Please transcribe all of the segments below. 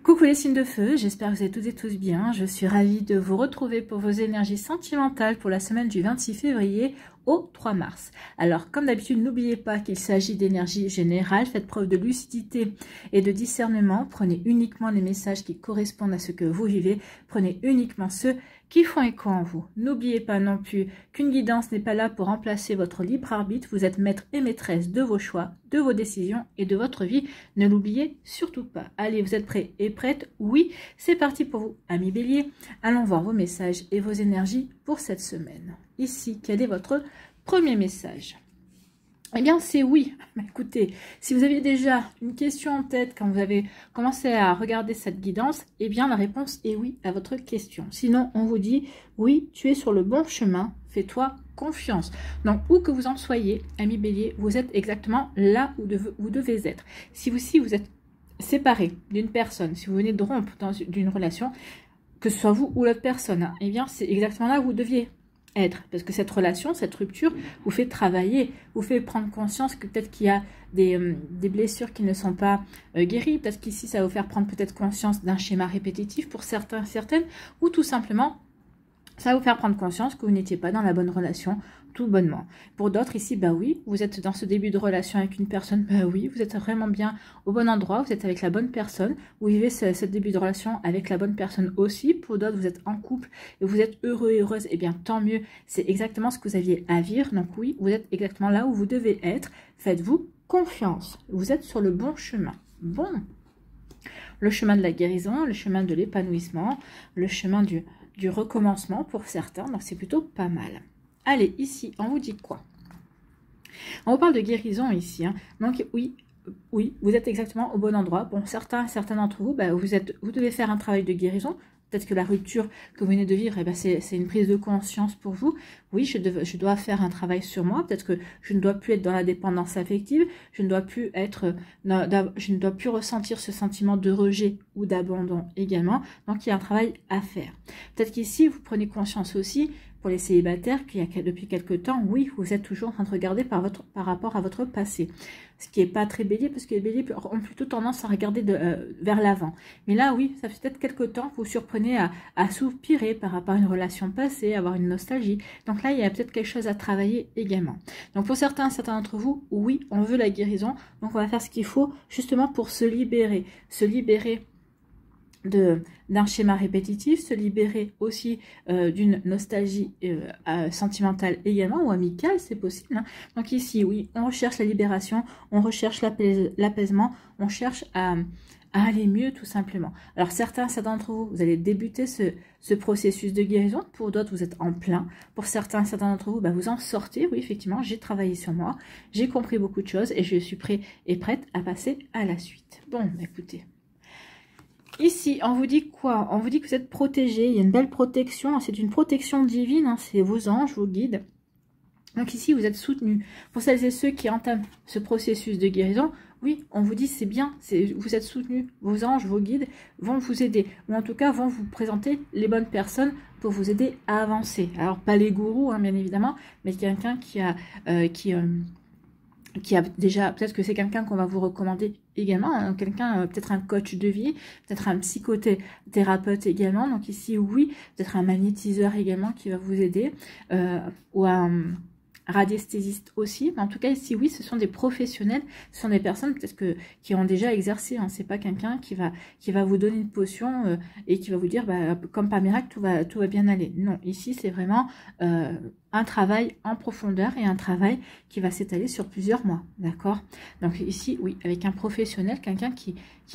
Coucou les signes de feu, j'espère que vous allez toutes et tous bien. Je suis ravie de vous retrouver pour vos énergies sentimentales pour la semaine du 26 février au 3 mars. Alors, comme d'habitude, n'oubliez pas qu'il s'agit d'énergie générale. Faites preuve de lucidité et de discernement. Prenez uniquement les messages qui correspondent à ce que vous vivez. Prenez uniquement ceux qui font écho en vous. N'oubliez pas non plus qu'une guidance n'est pas là pour remplacer votre libre arbitre. Vous êtes maître et maîtresse de vos choix, de vos décisions et de votre vie. Ne l'oubliez surtout pas. Allez, vous êtes prêts et prêtes? Oui, c'est parti pour vous, amis bélier. Allons voir vos messages et vos énergies pour cette semaine. Ici, quel est votre premier message? Eh bien, c'est oui. Écoutez, si vous aviez déjà une question en tête quand vous avez commencé à regarder cette guidance, eh bien, la réponse est oui à votre question. Sinon, on vous dit, oui, tu es sur le bon chemin, fais-toi confiance. Donc, où que vous en soyez, ami bélier, vous êtes exactement là où vous devez être. Si vous êtes séparé d'une personne, si vous venez de rompre d'une relation, que ce soit vous ou l'autre personne, hein, eh bien, c'est exactement là où vous deviez être, parce que cette relation, cette rupture vous fait travailler, vous fait prendre conscience que peut-être qu'il y a des blessures qui ne sont pas guéries, peut-être qu'ici ça va vous faire prendre peut-être conscience d'un schéma répétitif pour certains, certaines, ou tout simplement ça va vous faire prendre conscience que vous n'étiez pas dans la bonne relation tout bonnement. Pour d'autres ici, bah oui, vous êtes dans ce début de relation avec une personne, bah oui, vous êtes vraiment bien au bon endroit, vous êtes avec la bonne personne, vous vivez ce début de relation avec la bonne personne aussi. Pour d'autres, vous êtes en couple et vous êtes heureux et heureuse, et bien tant mieux, c'est exactement ce que vous aviez à vivre. Donc oui, vous êtes exactement là où vous devez être, faites-vous confiance, vous êtes sur le bon chemin. Bon, le chemin de la guérison, le chemin de l'épanouissement, le chemin du recommencement pour certains, donc c'est plutôt pas mal. Allez, ici, on vous dit quoi? On vous parle de guérison ici, hein. Donc oui, vous êtes exactement au bon endroit. Bon, certains d'entre vous, bah, vous devez faire un travail de guérison. Peut-être que la rupture que vous venez de vivre, eh ben, c'est une prise de conscience pour vous. Oui, je dois faire un travail sur moi. Peut-être que je ne dois plus être dans la dépendance affective. Je ne dois plus ressentir ce sentiment de rejet ou d'abandon également. Donc, il y a un travail à faire. Peut-être qu'ici, vous prenez conscience aussi, pour les célibataires, qu'il y a depuis quelque temps, oui, vous êtes toujours en train de regarder par rapport à votre passé. Ce qui n'est pas très bélier, parce que les béliers ont plutôt tendance à regarder vers l'avant. Mais là, oui, ça fait peut-être quelque temps que vous surprenez à soupirer par rapport à une relation passée, à avoir une nostalgie. Donc là, il y a peut-être quelque chose à travailler également. Donc pour certains d'entre vous, oui, on veut la guérison. Donc on va faire ce qu'il faut justement pour se libérer d'un schéma répétitif, se libérer aussi d'une nostalgie sentimentale également, ou amicale, c'est possible, hein. Donc ici, oui, on recherche la libération, on recherche l'apaisement, on cherche à aller mieux tout simplement. Alors certains d'entre vous, vous allez débuter ce processus de guérison. Pour d'autres, vous êtes en plein. Pour certains d'entre vous, bah, vous en sortez. Oui, effectivement, j'ai travaillé sur moi, j'ai compris beaucoup de choses et je suis prêt et prête à passer à la suite. Bon, écoutez. Ici, on vous dit quoi? On vous dit que vous êtes protégé, il y a une belle protection, c'est une protection divine, hein, c'est vos anges, vos guides. Donc ici, vous êtes soutenu. Pour celles et ceux qui entament ce processus de guérison, oui, on vous dit c'est bien, vous êtes soutenu. Vos anges, vos guides vont vous aider, ou en tout cas vont vous présenter les bonnes personnes pour vous aider à avancer. Alors, pas les gourous, hein, bien évidemment, mais quelqu'un qui a déjà, peut-être que c'est quelqu'un qu'on va vous recommander également, hein, quelqu'un, peut-être un coach de vie, peut-être un psychothérapeute également, donc ici oui, peut-être un magnétiseur également qui va vous aider, ou un radiesthésiste aussi, mais en tout cas ici oui, ce sont des professionnels, ce sont des personnes peut-être qui ont déjà exercé, hein, c'est pas quelqu'un qui va vous donner une potion et qui va vous dire bah, comme par miracle tout va bien aller. Non, ici c'est vraiment un travail en profondeur et un travail qui va s'étaler sur plusieurs mois, d'accord? Donc ici, oui, avec un professionnel, quelqu'un qui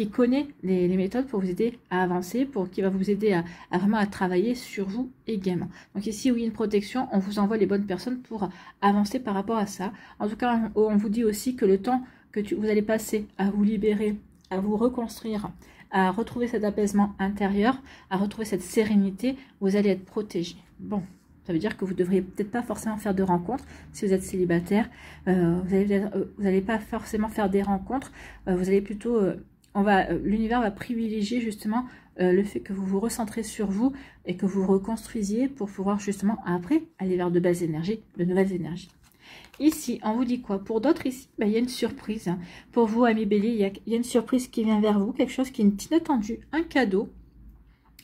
connaît les méthodes pour vous aider à avancer, qui va vous aider à vraiment à travailler sur vous également. Donc ici, oui, une protection, on vous envoie les bonnes personnes pour avancer par rapport à ça. En tout cas, on vous dit aussi que le temps que vous allez passer à vous libérer, à vous reconstruire, à retrouver cet apaisement intérieur, à retrouver cette sérénité, vous allez être protégé. Bon. Ça veut dire que vous ne devriez peut-être pas forcément faire de rencontres si vous êtes célibataire. Vous n'allez pas forcément faire des rencontres. Vous allez plutôt... l'univers va privilégier justement le fait que vous vous recentrez sur vous et que vous reconstruisiez pour pouvoir justement après aller vers de belles énergies, de nouvelles énergies. Ici, on vous dit quoi? Pour d'autres, ici, il y a une surprise. Hein. Pour vous, amis Bélier, il y a une surprise qui vient vers vous, quelque chose qui est inattendu, un cadeau.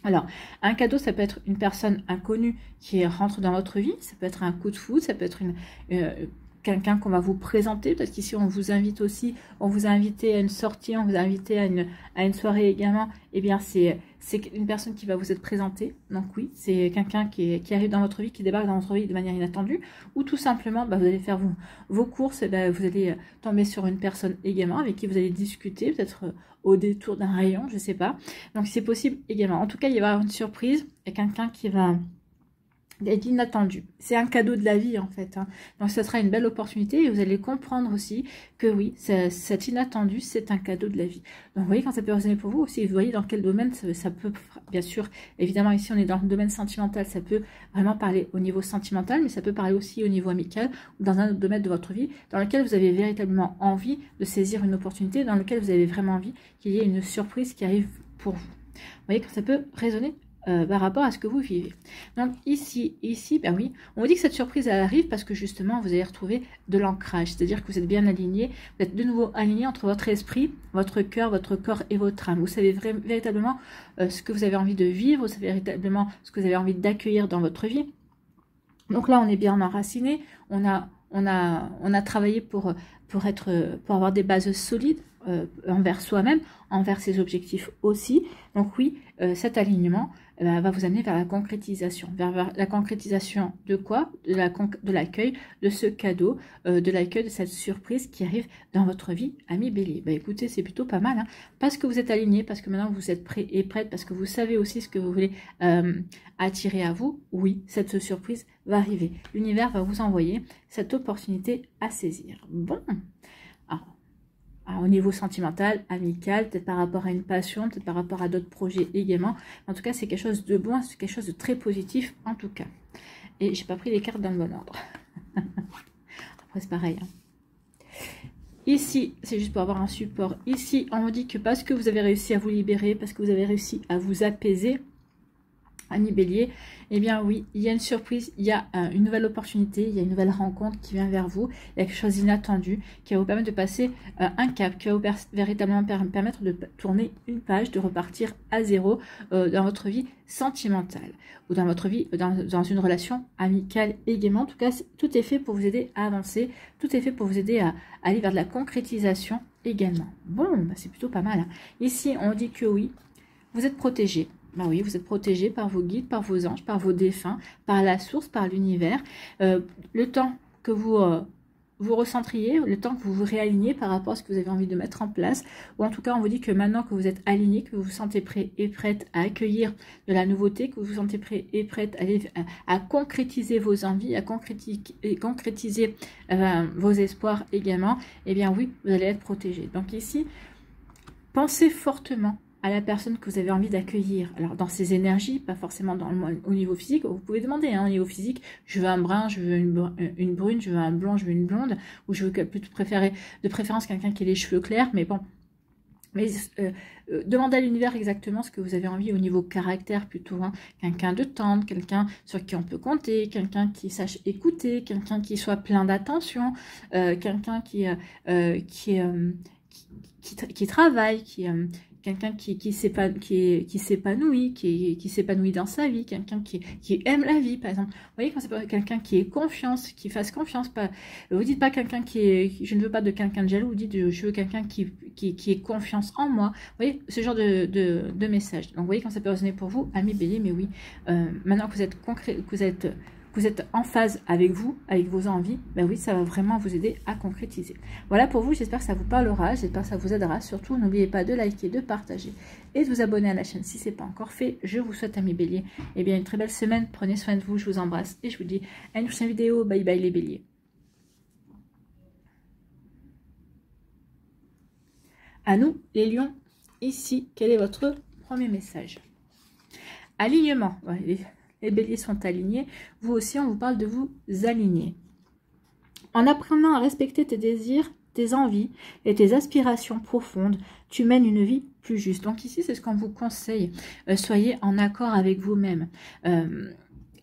Alors, un cadeau, ça peut être une personne inconnue qui rentre dans votre vie, ça peut être un coup de foudre, ça peut être quelqu'un qu'on va vous présenter, parce qu'ici on vous invite aussi, on vous a invité à une sortie, on vous a invité à une soirée également, eh bien c'est une personne qui va vous être présentée, donc oui, c'est quelqu'un qui arrive dans votre vie, qui débarque dans votre vie de manière inattendue, ou tout simplement, vous allez faire vos courses, vous allez tomber sur une personne également, avec qui vous allez discuter, peut-être au détour d'un rayon, je ne sais pas, donc c'est possible également. En tout cas, il va y avoir une surprise, il y a quelqu'un qui va être inattendu. C'est un cadeau de la vie en fait. Hein. Donc ce sera une belle opportunité et vous allez comprendre aussi que oui, cet inattendu, c'est un cadeau de la vie. Donc vous voyez quand ça peut résonner pour vous aussi, vous voyez dans quel domaine ça peut, bien sûr, évidemment ici on est dans le domaine sentimental, ça peut vraiment parler au niveau sentimental, mais ça peut parler aussi au niveau amical ou dans un autre domaine de votre vie dans lequel vous avez véritablement envie de saisir une opportunité, dans lequel vous avez vraiment envie qu'il y ait une surprise qui arrive pour vous. Vous voyez quand ça peut résonner par rapport à ce que vous vivez. Donc ici, ben oui, on vous dit que cette surprise elle arrive parce que justement vous allez retrouver de l'ancrage, c'est-à-dire que vous êtes bien aligné, vous êtes de nouveau aligné entre votre esprit, votre cœur, votre corps et votre âme. Vous savez véritablement ce que vous avez envie de vivre, vous savez véritablement ce que vous avez envie d'accueillir dans votre vie. Donc là on est bien enraciné, on a travaillé pour avoir des bases solides envers soi-même, envers ses objectifs aussi. Donc oui, cet alignement va vous amener vers la concrétisation. Vers la concrétisation de quoi? De l'accueil de ce cadeau, de l'accueil de cette surprise qui arrive dans votre vie, ami Bélier. Écoutez, c'est plutôt pas mal, hein, parce que vous êtes aligné, parce que maintenant vous êtes prêt et prête, parce que vous savez aussi ce que vous voulez attirer à vous. Oui, cette surprise va arriver. L'univers va vous envoyer cette opportunité à saisir. Bon, au niveau sentimental, amical, peut-être par rapport à une passion, peut-être par rapport à d'autres projets également. En tout cas, c'est quelque chose de bon, c'est quelque chose de très positif en tout cas. Et j'ai pas pris les cartes dans le bon ordre. Après, c'est pareil. Hein. Ici, c'est juste pour avoir un support. Ici, on vous dit que parce que vous avez réussi à vous libérer, parce que vous avez réussi à vous apaiser, ami Bélier, eh bien oui, il y a une surprise, il y a une nouvelle opportunité, il y a une nouvelle rencontre qui vient vers vous, il y a quelque chose d'inattendu qui va vous permettre de passer un cap, qui va vous véritablement permettre de tourner une page, de repartir à zéro dans votre vie sentimentale ou dans votre vie, dans une relation amicale également. En tout cas, tout est fait pour vous aider à avancer, tout est fait pour vous aider à aller vers de la concrétisation également. Bon, c'est plutôt pas mal. Hein. Ici, on dit que oui, vous êtes protégé. Oui, vous êtes protégé par vos guides, par vos anges, par vos défunts, par la source, par l'univers. Le temps que vous vous recentriez, le temps que vous vous réalignez par rapport à ce que vous avez envie de mettre en place, ou en tout cas on vous dit que maintenant que vous êtes aligné, que vous vous sentez prêt et prête à accueillir de la nouveauté, que vous vous sentez prêt et prête à concrétiser vos envies, à concrétiser vos espoirs également, eh bien oui, vous allez être protégé. Donc ici, pensez fortement à la personne que vous avez envie d'accueillir. Alors dans ces énergies, pas forcément au niveau physique, vous pouvez demander au niveau physique, je veux un brun, je veux une brune, je veux un blond, je veux une blonde, ou je veux plutôt de préférence quelqu'un qui ait les cheveux clairs, mais bon. Mais demandez à l'univers exactement ce que vous avez envie au niveau caractère plutôt, hein. Quelqu'un de tendre, quelqu'un sur qui on peut compter, quelqu'un qui sache écouter, quelqu'un qui soit plein d'attention, quelqu'un qui travaille, quelqu'un qui s'épanouit, qui s'épanouit dans sa vie, quelqu'un qui aime la vie, par exemple. Vous voyez, quand c'est quelqu'un qui ait confiance, qui fasse confiance, pas, vous dites pas quelqu'un je ne veux pas de quelqu'un de jaloux, vous dites je veux quelqu'un qui ait confiance en moi. Vous voyez, ce genre de message. Donc, vous voyez, quand ça peut résonner pour vous, ami Bélier, mais oui, maintenant que vous êtes concret, que vous êtes en phase avec vous, avec vos envies, ben oui, ça va vraiment vous aider à concrétiser. Voilà pour vous, j'espère que ça vous parlera, j'espère que ça vous aidera. Surtout, n'oubliez pas de liker, de partager et de vous abonner à la chaîne si ce n'est pas encore fait. Je vous souhaite, amis Bélier, eh bien, une très belle semaine. Prenez soin de vous, je vous embrasse et je vous dis à une prochaine vidéo. Bye bye les Béliers. À nous, les lions, ici, quel est votre premier message? Alignement. Ouais, les béliers sont alignés. Vous aussi, on vous parle de vous aligner. En apprenant à respecter tes désirs, tes envies et tes aspirations profondes, tu mènes une vie plus juste. Donc ici, c'est ce qu'on vous conseille. Soyez en accord avec vous-même.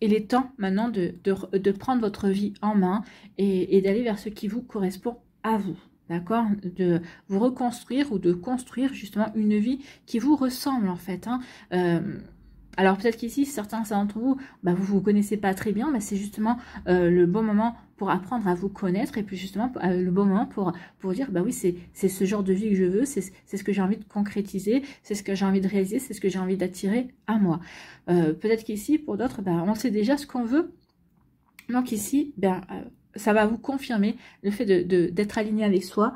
il est temps maintenant de prendre votre vie en main et d'aller vers ce qui vous correspond à vous. D'accord? De vous reconstruire ou de construire justement une vie qui vous ressemble en fait. Hein. Alors peut-être qu'ici, certains d'entre vous, bah, vous ne vous connaissez pas très bien, mais c'est justement le bon moment pour apprendre à vous connaître et puis justement le bon moment pour dire, bah oui, c'est ce genre de vie que je veux, c'est ce que j'ai envie de concrétiser, c'est ce que j'ai envie de réaliser, c'est ce que j'ai envie d'attirer à moi. Peut-être qu'ici, pour d'autres, bah, on sait déjà ce qu'on veut. Donc ici, ben, ça va vous confirmer le fait d'être aligné avec soi,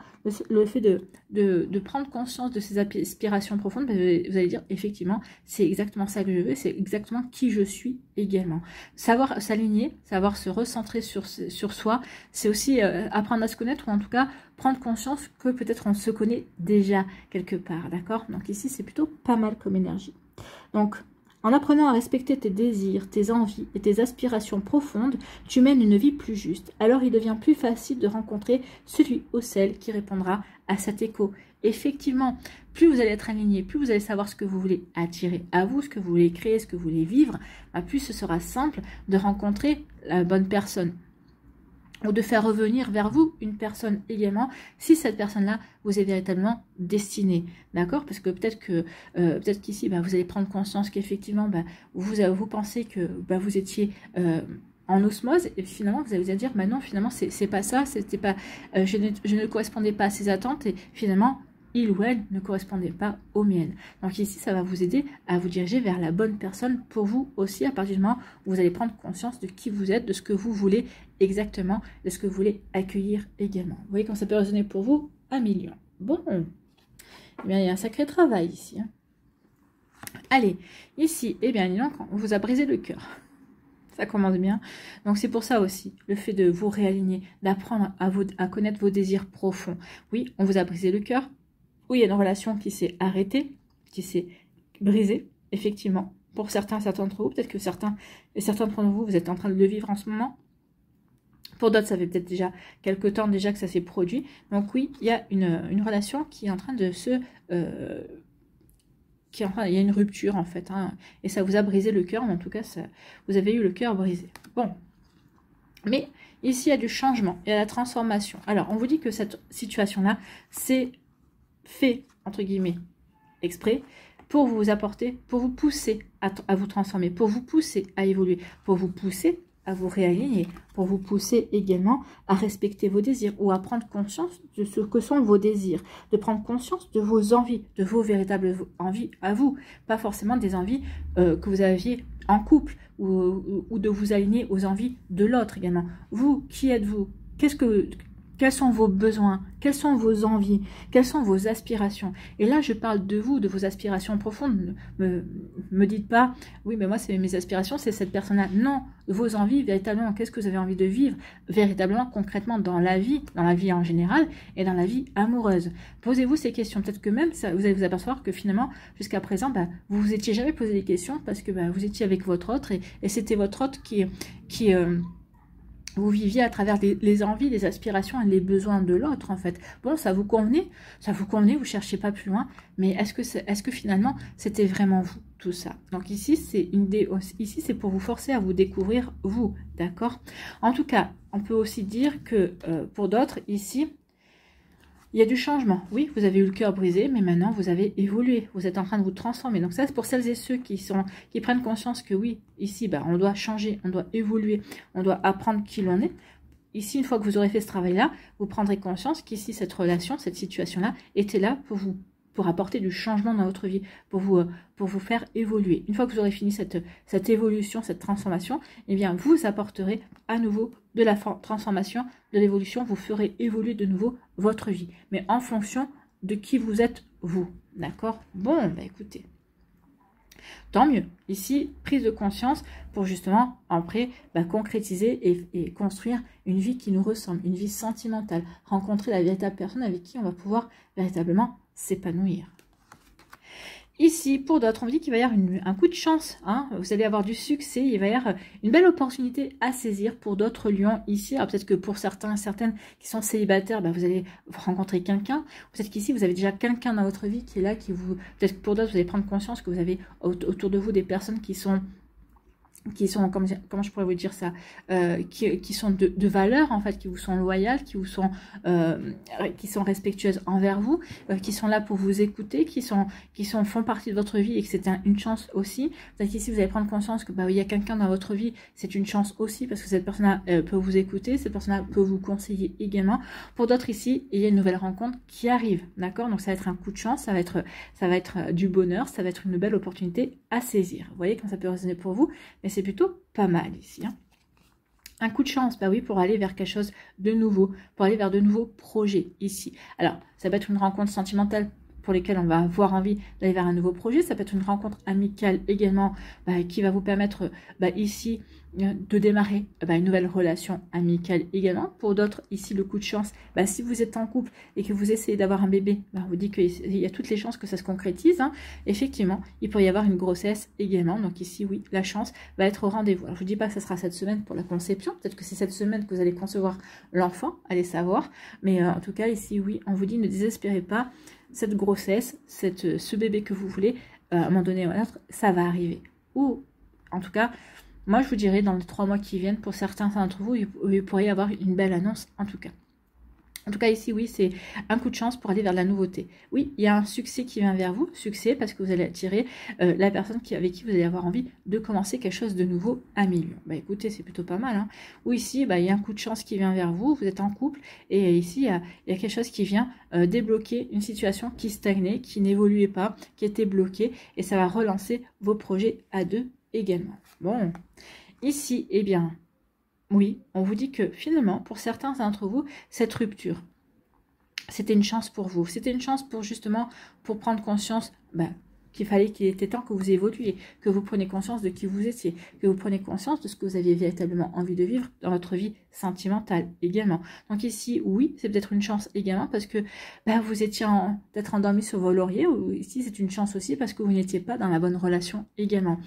le fait de prendre conscience de ces aspirations profondes. Ben, vous allez dire, effectivement, c'est exactement ça que je veux, c'est exactement qui je suis également. Savoir s'aligner, savoir se recentrer sur soi, c'est aussi apprendre à se connaître, ou en tout cas prendre conscience que peut-être on se connaît déjà quelque part, d'accord? Donc ici, c'est plutôt pas mal comme énergie. Donc, en apprenant à respecter tes désirs, tes envies et tes aspirations profondes, tu mènes une vie plus juste. Alors il devient plus facile de rencontrer celui ou celle qui répondra à cet écho. Effectivement, plus vous allez être aligné, plus vous allez savoir ce que vous voulez attirer à vous, ce que vous voulez créer, ce que vous voulez vivre, plus ce sera simple de rencontrer la bonne personne. Ou de faire revenir vers vous une personne également, si cette personne-là vous est véritablement destinée, d'accord? Parce que peut-être qu'ici, bah, vous allez prendre conscience qu'effectivement, bah, vous pensez que bah, vous étiez en osmose, et finalement, vous allez vous dire, bah non, finalement, c'est pas ça, c'était pas, je ne correspondais pas à ces attentes, et finalement, il ou elle ne correspondait pas aux miennes. Donc ici, ça va vous aider à vous diriger vers la bonne personne pour vous aussi, à partir du moment où vous allez prendre conscience de qui vous êtes, de ce que vous voulez exactement, de ce que vous voulez accueillir également. Vous voyez quand ça peut résonner pour vous, 1 million. Bon, eh bien, il y a un sacré travail ici. Hein. Allez, ici, eh bien, donc, on vous a brisé le cœur. Ça commence bien. Donc c'est pour ça aussi, le fait de vous réaligner, d'apprendre à connaître vos désirs profonds. Oui, on vous a brisé le cœur. Oui, il y a une relation qui s'est arrêtée, qui s'est brisée, effectivement. Pour certains d'entre vous, peut-être que certains d'entre vous, vous êtes en train de le vivre en ce moment. Pour d'autres, ça fait peut-être déjà quelques temps déjà que ça s'est produit. Donc oui, il y a une relation qui est en train de se... il y a une rupture en fait. Hein, et ça vous a brisé le cœur, mais en tout cas, vous avez eu le cœur brisé. Bon. Mais ici, il y a du changement, il y a la transformation. Alors, on vous dit que cette situation-là, c'est fait, entre guillemets, exprès, pour vous apporter, pour vous pousser à vous transformer, pour vous pousser à évoluer, pour vous pousser à vous réaligner, pour vous pousser également à respecter vos désirs ou à prendre conscience de ce que sont vos désirs, de prendre conscience de vos envies, de vos véritables envies à vous, pas forcément des envies que vous aviez en couple ou de vous aligner aux envies de l'autre également. Vous, qui êtes-vous? Quels sont vos besoins? Quelles sont vos envies? Quelles sont vos aspirations? Et là, je parle de vous, de vos aspirations profondes. Me dites pas, oui, mais moi, c'est mes aspirations, c'est cette personne-là. Non, vos envies, véritablement, qu'est-ce que vous avez envie de vivre? Véritablement, concrètement, dans la vie en général et dans la vie amoureuse. Posez-vous ces questions. Peut-être que même, vous allez vous apercevoir que finalement, jusqu'à présent, bah, vous vous étiez jamais posé des questions parce que bah, vous étiez avec votre autre et c'était votre autre qui vous viviez à travers les envies, les aspirations et les besoins de l'autre, en fait. Bon, ça vous convenait, vous cherchez pas plus loin, mais est-ce que finalement, c'était vraiment vous, tout ça? Donc ici, c'est pour vous forcer à vous découvrir vous, d'accord? En tout cas, on peut aussi dire que pour d'autres, ici, il y a du changement. Oui, vous avez eu le cœur brisé, mais maintenant, vous avez évolué. Vous êtes en train de vous transformer. Donc ça, c'est pour celles et ceux qui prennent conscience que oui, ici, bah, on doit changer, on doit évoluer, on doit apprendre qui l'on est. Ici, une fois que vous aurez fait ce travail-là, vous prendrez conscience qu'ici, cette relation, cette situation-là, était là pour apporter du changement dans votre vie, pour vous faire évoluer. Une fois que vous aurez fini cette évolution, cette transformation, eh bien, vous apporterez à nouveau de la transformation, de l'évolution, vous ferez évoluer de nouveau votre vie, mais en fonction de qui vous êtes vous, d'accord? Bon, bah écoutez, tant mieux. Ici, prise de conscience pour justement, après, bah, concrétiser et construire une vie qui nous ressemble, une vie sentimentale, rencontrer la véritable personne avec qui on va pouvoir véritablement s'épanouir. Ici, pour d'autres, on dit qu'il va y avoir un coup de chance, hein, vous allez avoir du succès, il va y avoir une belle opportunité à saisir pour d'autres lions ici. Alors peut-être que pour certaines qui sont célibataires, bah, vous allez rencontrer quelqu'un. Peut-être qu'ici, vous avez déjà quelqu'un dans votre vie qui est là, peut-être que pour d'autres, vous allez prendre conscience que vous avez autour de vous des personnes qui sont qui sont, comment je pourrais vous dire ça, qui sont de valeur en fait, qui vous sont loyales, qui sont respectueuses envers vous, qui sont là pour vous écouter, qui font partie de votre vie et que c'est une chance aussi. Peut-être qu'ici vous allez prendre conscience que bah oui, il y a quelqu'un dans votre vie, c'est une chance aussi parce que cette personne-là peut vous écouter, cette personne-là peut vous conseiller également. Pour d'autres ici, il y a une nouvelle rencontre qui arrive, d'accord? Donc ça va être un coup de chance, ça va être du bonheur, ça va être une belle opportunité à saisir. Vous voyez comment ça peut résonner pour vous, mais c'est plutôt pas mal ici. Hein. Un coup de chance, bah oui, pour aller vers quelque chose de nouveau, pour aller vers de nouveaux projets ici. Alors, ça peut être une rencontre sentimentale pour lesquelles on va avoir envie d'aller vers un nouveau projet. Ça peut être une rencontre amicale également qui va vous permettre ici de démarrer une nouvelle relation amicale également. Pour d'autres, ici, le coup de chance, si vous êtes en couple et que vous essayez d'avoir un bébé, on vous dit qu'il y a toutes les chances que ça se concrétise. Hein. Effectivement, il pourrait y avoir une grossesse également. Donc ici, oui, la chance va être au rendez-vous. Alors, je ne vous dis pas que ce sera cette semaine pour la conception. Peut-être que c'est cette semaine que vous allez concevoir l'enfant, allez savoir. Mais en tout cas, ici, oui, on vous dit ne désespérez pas. Cette grossesse, ce bébé que vous voulez, à un moment donné ou à un autre, ça va arriver. Ou, en tout cas, moi je vous dirais dans les 3 mois qui viennent, pour certains d'entre vous, il pourrait y avoir une belle annonce en tout cas. En tout cas, ici, oui, c'est un coup de chance pour aller vers la nouveauté. Oui, il y a un succès qui vient vers vous. Succès parce que vous allez attirer la personne avec qui vous allez avoir envie de commencer quelque chose de nouveau à million. Écoutez, c'est plutôt pas mal. Hein. Ou ici, il y a un coup de chance qui vient vers vous. Vous êtes en couple. Et ici, il y a quelque chose qui vient débloquer une situation qui stagnait, qui n'évoluait pas, qui était bloquée. Et ça va relancer vos projets à deux également. Bon, ici, eh bien... Oui, on vous dit que finalement, pour certains d'entre vous, cette rupture, c'était une chance pour vous. C'était une chance pour justement, pour prendre conscience qu'il était temps que vous évoluiez, que vous preniez conscience de qui vous étiez, que vous preniez conscience de ce que vous aviez véritablement envie de vivre dans votre vie sentimentale également. Donc ici, oui, c'est peut-être une chance également parce que vous étiez peut-être endormi sur vos lauriers, ou ici, c'est une chance aussi parce que vous n'étiez pas dans la bonne relation également.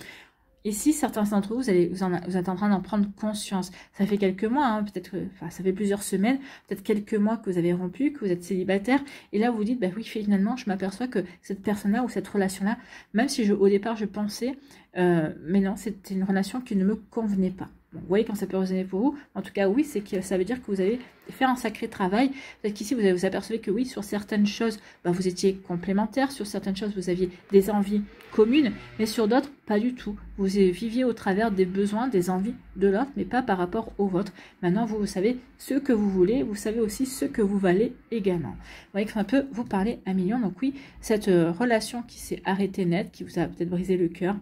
Ici, certains d'entre vous, vous êtes en train d'en prendre conscience. Ça fait quelques mois, hein, peut-être, ça fait plusieurs semaines, peut-être quelques mois que vous avez rompu, que vous êtes célibataire. Et là, vous dites, oui, finalement, je m'aperçois que cette personne-là ou cette relation-là, même si au départ, je pensais, mais non, c'était une relation qui ne me convenait pas. Bon, vous voyez quand ça peut résonner pour vous. En tout cas, oui, c'est que ça veut dire que vous avez fait un sacré travail. Peut-être qu'ici, vous apercevez que oui, sur certaines choses, vous étiez complémentaires. Sur certaines choses, vous aviez des envies communes. Mais sur d'autres, pas du tout. Vous viviez au travers des besoins, des envies de l'autre, mais pas par rapport au vôtre. Maintenant, vous savez ce que vous voulez. Vous savez aussi ce que vous valez également. Vous voyez que ça peut vous parler à million. Donc oui, cette relation qui s'est arrêtée net, qui vous a peut-être brisé le cœur,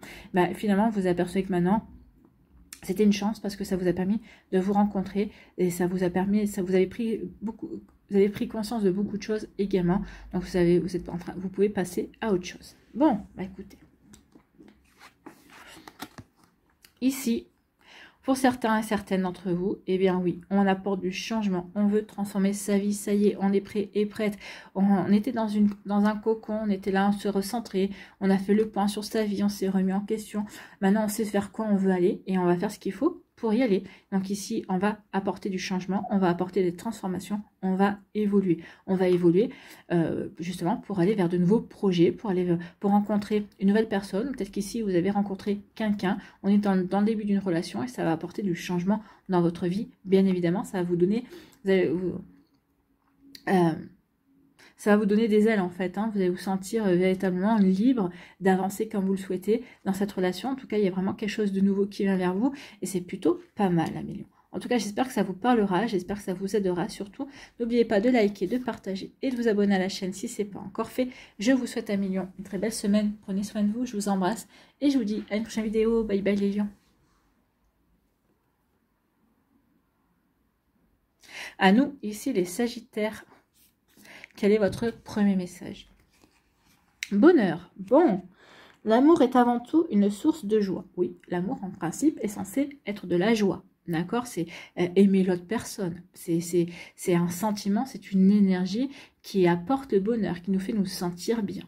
finalement, vous apercevez que maintenant, c'était une chance parce que ça vous a permis de vous rencontrer et ça vous avez pris conscience de beaucoup de choses également. Donc vous pouvez passer à autre chose. Bon, écoutez. Ici, pour certains et certaines d'entre vous, eh bien oui, on apporte du changement, on veut transformer sa vie, ça y est, on est prêt et prête. On était dans un cocon, on était là, on se recentrait, on a fait le point sur sa vie, on s'est remis en question. Maintenant, on sait vers quoi on veut aller et on va faire ce qu'il faut pour y aller. Donc ici, on va apporter du changement, on va apporter des transformations, on va évoluer. On va évoluer justement pour aller vers de nouveaux projets, pour rencontrer une nouvelle personne. Peut-être qu'ici, vous avez rencontré quelqu'un, on est dans le début d'une relation et ça va apporter du changement dans votre vie. Bien évidemment, ça va vous donner... ça va vous donner des ailes en fait, hein. Vous allez vous sentir véritablement libre d'avancer comme vous le souhaitez dans cette relation. En tout cas, il y a vraiment quelque chose de nouveau qui vient vers vous et c'est plutôt pas mal, Amélie. En tout cas, j'espère que ça vous parlera, j'espère que ça vous aidera surtout. N'oubliez pas de liker, de partager et de vous abonner à la chaîne si ce n'est pas encore fait. Je vous souhaite à million une très belle semaine. Prenez soin de vous, je vous embrasse et je vous dis à une prochaine vidéo. Bye bye les lions. À nous, ici les Sagittaires. Quel est votre premier message? Bonheur. Bon, l'amour est avant tout une source de joie. Oui, l'amour en principe est censé être de la joie. D'accord? C'est aimer l'autre personne. C'est un sentiment, c'est une énergie qui apporte le bonheur, qui nous fait nous sentir bien.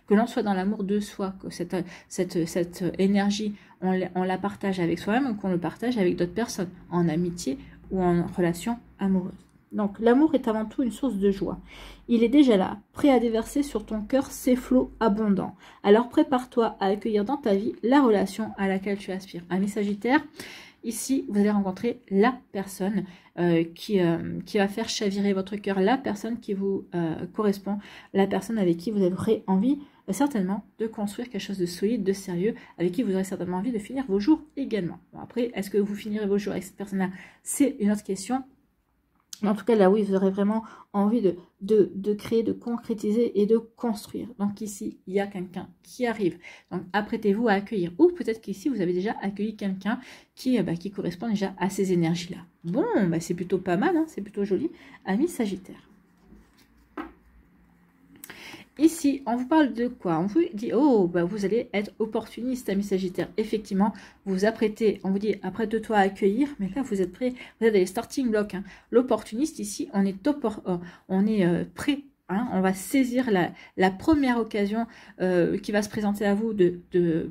Que l'on soit dans l'amour de soi, que cette énergie, on la partage avec soi-même ou qu'on le partage avec d'autres personnes, en amitié ou en relation amoureuse. Donc, l'amour est avant tout une source de joie. Il est déjà là, prêt à déverser sur ton cœur ses flots abondants. Alors, prépare-toi à accueillir dans ta vie la relation à laquelle tu aspires. Ami Sagittaire, ici, vous allez rencontrer la personne qui va faire chavirer votre cœur, la personne qui vous correspond, la personne avec qui vous aurez envie certainement de construire quelque chose de solide, de sérieux, avec qui vous aurez certainement envie de finir vos jours également. Bon, après, est-ce que vous finirez vos jours avec cette personne-là? C'est une autre question. En tout cas, là, oui, vous aurez vraiment envie de créer, de concrétiser et de construire. Donc ici, il y a quelqu'un qui arrive. Donc apprêtez-vous à accueillir. Ou peut-être qu'ici, vous avez déjà accueilli quelqu'un qui correspond déjà à ces énergies-là. Bon, c'est plutôt pas mal, hein, c'est plutôt joli. Amis Sagittaire. Ici, on vous parle de quoi? On vous dit, oh, vous allez être opportuniste, ami Sagittaire. Effectivement, vous vous apprêtez, on vous dit, apprête-toi à accueillir, mais là, vous êtes prêt, vous êtes dans les starting blocks. Hein. L'opportuniste, ici, on est prêt. Hein, on va saisir la première occasion qui va se présenter à vous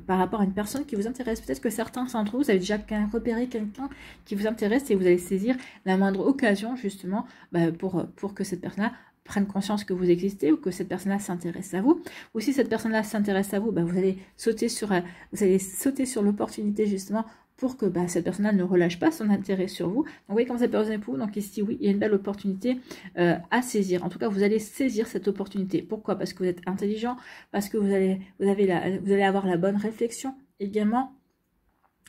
par rapport à une personne qui vous intéresse. Peut-être que certains d'entre vous, vous avez déjà repéré quelqu'un qui vous intéresse et vous allez saisir la moindre occasion, justement, pour que cette personne-là prenne conscience que vous existez ou que cette personne-là s'intéresse à vous. Ou si cette personne-là s'intéresse à vous, vous allez sauter sur l'opportunité justement pour que cette personne-là ne relâche pas son intérêt sur vous. Donc vous voyez comment ça peut résonner pour vous. Donc ici, oui, il y a une belle opportunité à saisir. En tout cas, vous allez saisir cette opportunité. Pourquoi? Parce que vous êtes intelligent, parce que vous allez avoir la bonne réflexion également.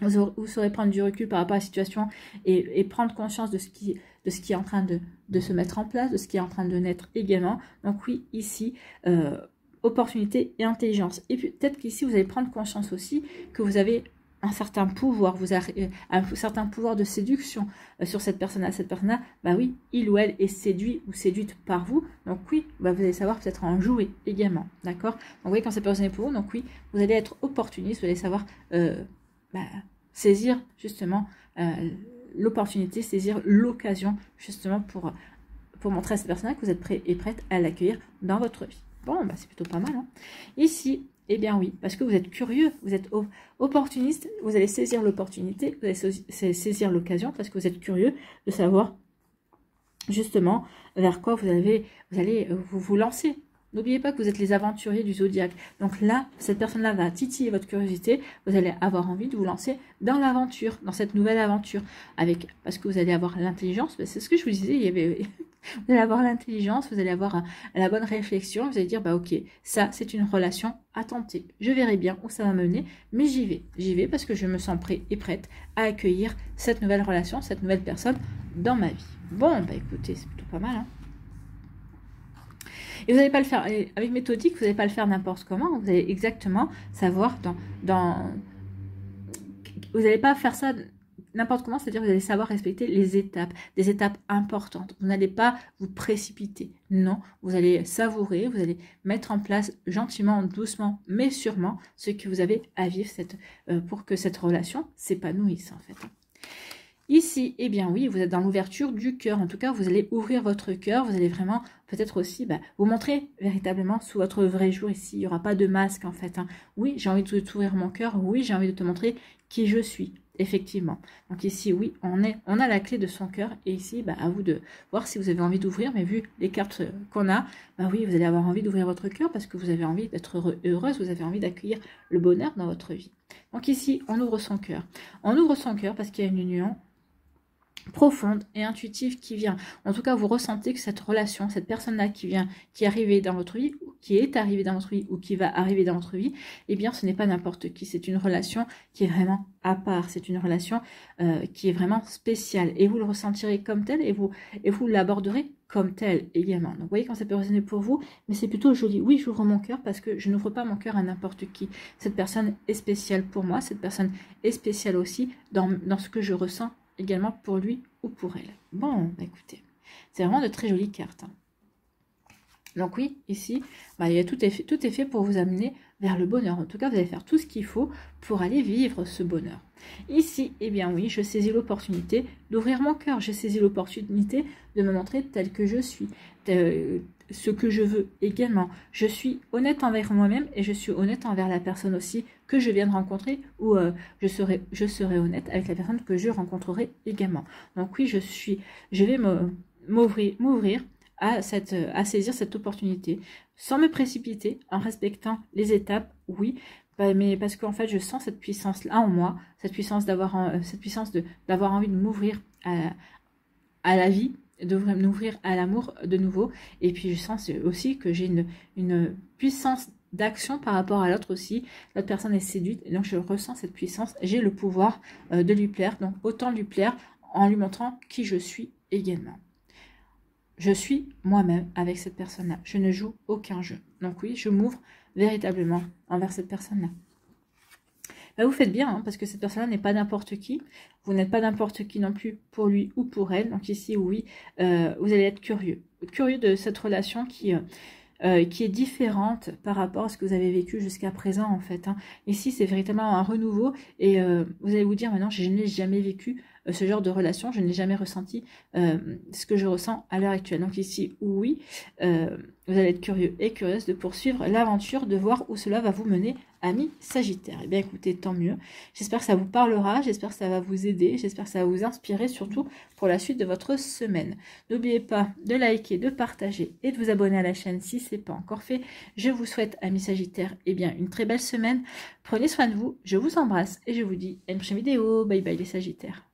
Vous saurez prendre du recul par rapport à la situation et prendre conscience de ce qui est en train de se mettre en place, de ce qui est en train de naître également. Donc oui, ici, opportunité et intelligence. Et puis peut-être qu'ici, vous allez prendre conscience aussi que vous avez un certain pouvoir, un certain pouvoir de séduction sur cette personne-là. Cette personne-là, oui, il ou elle est séduit ou séduite par vous. Donc oui, vous allez savoir peut-être en jouer également. D'accord? Donc vous voyez quand c'est personnel pour vous, donc oui, vous allez être opportuniste, vous allez savoir saisir justement l'opportunité, saisir l'occasion justement pour montrer à cette personne que vous êtes prêt et prête à l'accueillir dans votre vie. Bon, c'est plutôt pas mal. Hein. Ici, eh bien oui, parce que vous êtes curieux, vous êtes opportuniste, vous allez saisir l'opportunité, vous allez saisir l'occasion parce que vous êtes curieux de savoir justement vers quoi vous allez vous lancer. N'oubliez pas que vous êtes les aventuriers du zodiaque. Donc là, cette personne-là va titiller votre curiosité. Vous allez avoir envie de vous lancer dans l'aventure, dans cette nouvelle aventure. Parce que vous allez avoir l'intelligence. C'est ce que je vous disais. Vous allez avoir l'intelligence, vous allez avoir la bonne réflexion. Vous allez dire, ok, ça, c'est une relation à tenter. Je verrai bien où ça va mener, mais j'y vais. J'y vais parce que je me sens prêt et prête à accueillir cette nouvelle relation, cette nouvelle personne dans ma vie. Bon, écoutez, c'est plutôt pas mal, hein. Et vous n'allez pas le faire avec méthodique, vous n'allez pas le faire n'importe comment. Vous allez exactement savoir vous n'allez pas faire ça n'importe comment, c'est-à-dire que vous allez savoir respecter les étapes, des étapes importantes. Vous n'allez pas vous précipiter. Non, vous allez savourer, vous allez mettre en place gentiment, doucement, mais sûrement ce que vous avez à vivre pour que cette relation s'épanouisse en fait. Ici, eh bien oui, vous êtes dans l'ouverture du cœur. En tout cas, vous allez ouvrir votre cœur. Vous allez vraiment peut-être aussi vous montrer véritablement sous votre vrai jour ici. Il n'y aura pas de masque en fait. Hein. Oui, j'ai envie de t'ouvrir mon cœur. Oui, j'ai envie de te montrer qui je suis. Effectivement. Donc ici, oui, on a la clé de son cœur. Et ici, à vous de voir si vous avez envie d'ouvrir. Mais vu les cartes qu'on a, oui, vous allez avoir envie d'ouvrir votre cœur parce que vous avez envie d'être heureuse. Vous avez envie d'accueillir le bonheur dans votre vie. Donc ici, on ouvre son cœur. On ouvre son cœur parce qu'il y a une union profonde et intuitive qui vient. En tout cas, vous ressentez que cette relation, cette personne-là qui est arrivée dans votre vie, qui est arrivée dans votre vie ou qui va arriver dans votre vie, eh bien, ce n'est pas n'importe qui. C'est une relation qui est vraiment à part. C'est une relation qui est vraiment spéciale. Et vous le ressentirez comme tel et vous l'aborderez comme tel également. Donc, vous voyez quand ça peut résonner pour vous, mais c'est plutôt joli. Oui, j'ouvre mon cœur parce que je n'ouvre pas mon cœur à n'importe qui. Cette personne est spéciale pour moi. Cette personne est spéciale aussi dans ce que je ressens également pour lui ou pour elle. Bon, écoutez, c'est vraiment de très jolies cartes. Hein. Donc oui, ici, il y a tout est fait pour vous amener vers le bonheur. En tout cas, vous allez faire tout ce qu'il faut pour aller vivre ce bonheur. Ici, eh bien oui, je saisis l'opportunité d'ouvrir mon cœur. Je saisis l'opportunité de me montrer tel que je suis, ce que je veux également. Je suis honnête envers moi-même et je suis honnête envers la personne aussi que je viens de rencontrer ou je serai honnête avec la personne que je rencontrerai également. Donc oui, je vais m'ouvrir à saisir cette opportunité, sans me précipiter, en respectant les étapes, oui, mais parce qu'en fait, je sens cette puissance-là en moi, cette puissance d'avoir envie de m'ouvrir à la vie, de m'ouvrir à l'amour de nouveau. Et puis, je sens aussi que j'ai une puissance d'action par rapport à l'autre aussi. L'autre personne est séduite, et donc je ressens cette puissance. J'ai le pouvoir de lui plaire, donc autant lui plaire en lui montrant qui je suis également. Je suis moi-même avec cette personne-là. Je ne joue aucun jeu. Donc oui, je m'ouvre véritablement envers cette personne-là. Bah, vous faites bien, hein, parce que cette personne-là n'est pas n'importe qui. Vous n'êtes pas n'importe qui non plus pour lui ou pour elle. Donc ici, oui, vous allez être curieux. Curieux de cette relation qui est différente par rapport à ce que vous avez vécu jusqu'à présent, en fait. Hein. Ici, c'est véritablement un renouveau. Et vous allez vous dire, maintenant, je n'ai jamais vécu ce genre de relation. Je n'ai jamais ressenti ce que je ressens à l'heure actuelle. Donc ici, oui, vous allez être curieux et curieuse de poursuivre l'aventure, de voir où cela va vous mener, amis Sagittaire. Eh bien, écoutez, tant mieux. J'espère que ça vous parlera, j'espère que ça va vous aider, j'espère que ça va vous inspirer, surtout pour la suite de votre semaine. N'oubliez pas de liker, de partager et de vous abonner à la chaîne si ce n'est pas encore fait. Je vous souhaite, amis Sagittaire, eh bien, une très belle semaine. Prenez soin de vous, je vous embrasse et je vous dis à une prochaine vidéo. Bye bye les Sagittaires.